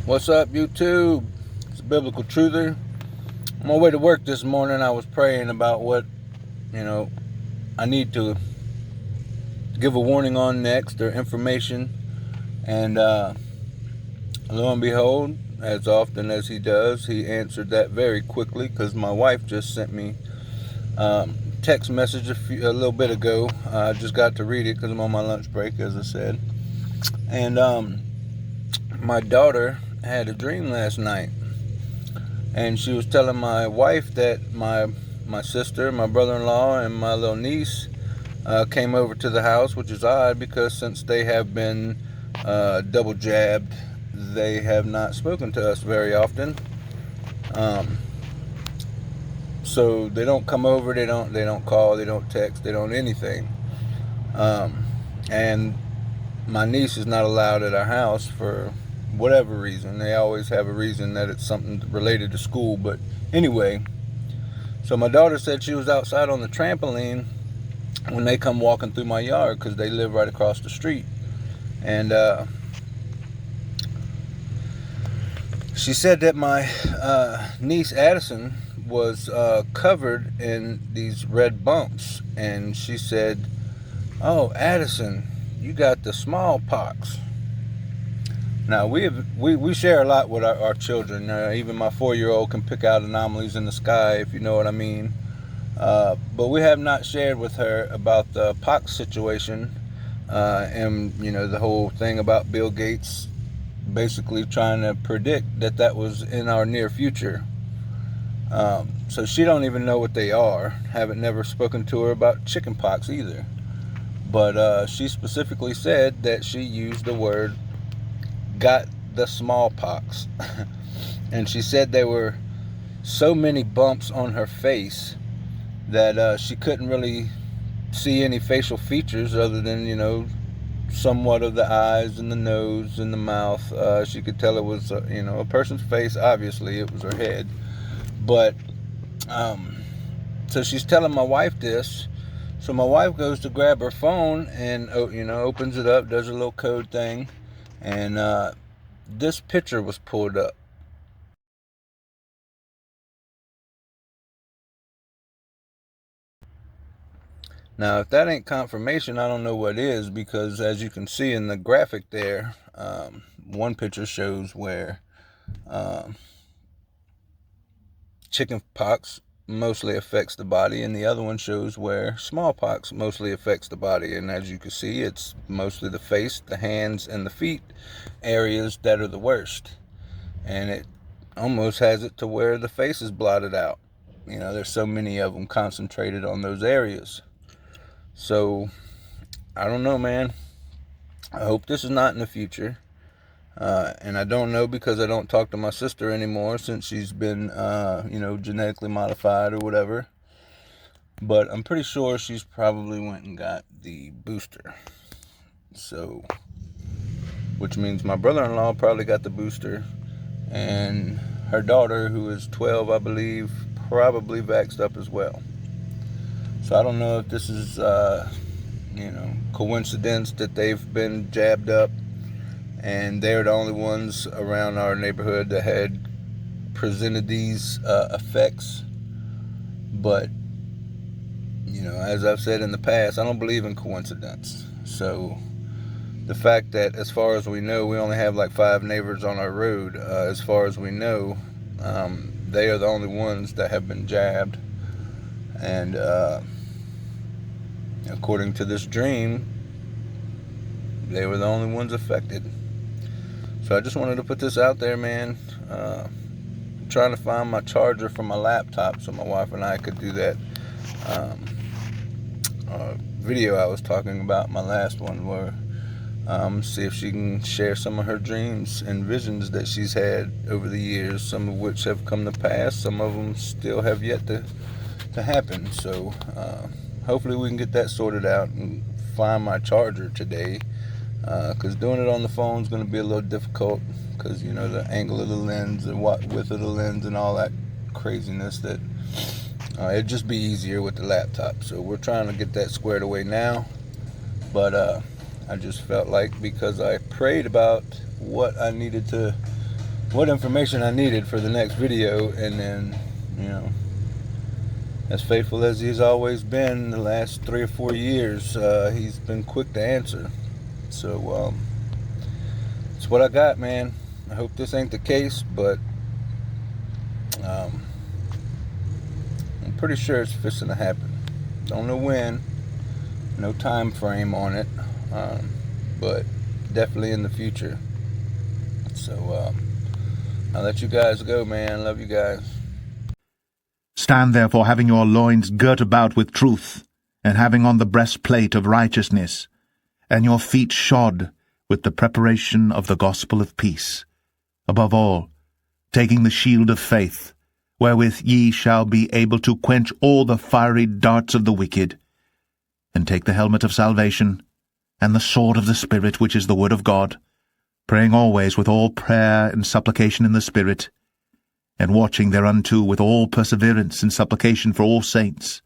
What's up, YouTube? It's a Biblical Truther. On my way to work this morning, I was praying about what, you know, I need to give a warning on next or information. And lo and behold, as often as he does, he answered that very quickly because my wife just sent me text message a little bit ago. I just got to read it because I'm on my lunch break, as I said. And my daughter had a dream last night. And she was telling my wife that my sister, my brother-in-law, and my little niece came over to the house, which is odd because since they have been double jabbed, they have not spoken to us very often. So they don't come over, they don't call, they don't text, they don't anything. And my niece is not allowed at our house for whatever reason. They always have a reason that it's something related to school. But anyway, so my daughter said she was outside on the trampoline when they come walking through my yard because they live right across the street. And she said that my niece Addison was covered in these red bumps. And she said, "Oh, Addison, you got the smallpox." Now, we share a lot with our children. Even my 4-year-old can pick out anomalies in the sky, if you know what I mean. But we have not shared with her about the pox situation and, the whole thing about Bill Gates basically trying to predict that was in our near future. So she don't even know what they are. Haven't never spoken to her about chicken pox either. But she specifically said that she used the word got the smallpox. And she said there were so many bumps on her face that she couldn't really see any facial features other than, somewhat of the eyes and the nose and the mouth. She could tell it was, a person's face. Obviously, it was her head. But, so she's telling my wife this. So my wife goes to grab her phone and, opens it up, does a little code thing. And this picture was pulled up. Now, if that ain't confirmation, I don't know what is, because as you can see in the graphic there, one picture shows where chicken pox mostly affects the body, and the other one shows where smallpox mostly affects the body. And as you can see, it's mostly the face, the hands, and the feet areas that are the worst. And it almost has it to where the face is blotted out. There's so many of them concentrated on those areas. So, I don't know, man. I hope this is not in the future. And I don't know because I don't talk to my sister anymore since she's been, genetically modified or whatever. But I'm pretty sure she's probably went and got the booster. So, which means my brother-in-law probably got the booster. And her daughter, who is 12, I believe, probably vaxxed up as well. So I don't know if this is, coincidence that they've been jabbed up and they're the only ones around our neighborhood that had presented these effects. But, as I've said in the past, I don't believe in coincidence. So the fact that, as far as we know, we only have like 5 neighbors on our road, as far as we know, they are the only ones that have been jabbed. And according to this dream, they were the only ones affected. So I just wanted to put this out there, man. I'm trying to find my charger for my laptop so my wife and I could do that video I was talking about, my last one, where see if she can share some of her dreams and visions that she's had over the years, some of which have come to pass, some of them still have yet to happen. So hopefully we can get that sorted out and find my charger today, because doing it on the phone is going to be a little difficult because, the angle of the lens and width of the lens and all that craziness, that it'd just be easier with the laptop. So we're trying to get that squared away now. But I just felt like, because I prayed about what I needed to what information I needed for the next video, and then, you know, as faithful as he's always been the last 3 or 4 years, he's been quick to answer. So it's what I got, man. I hope this ain't the case, but I'm pretty sure it's fixing to happen. Don't know when, no time frame on it, but definitely in the future. So I'll let you guys go, man. Love you guys. Stand therefore, having your loins girt about with truth, and having on the breastplate of righteousness, and your feet shod with the preparation of the gospel of peace. Above all, taking the shield of faith, wherewith ye shall be able to quench all the fiery darts of the wicked, and take the helmet of salvation, and the sword of the Spirit, which is the word of God, praying always with all prayer and supplication in the Spirit, and watching thereunto with all perseverance and supplication for all saints,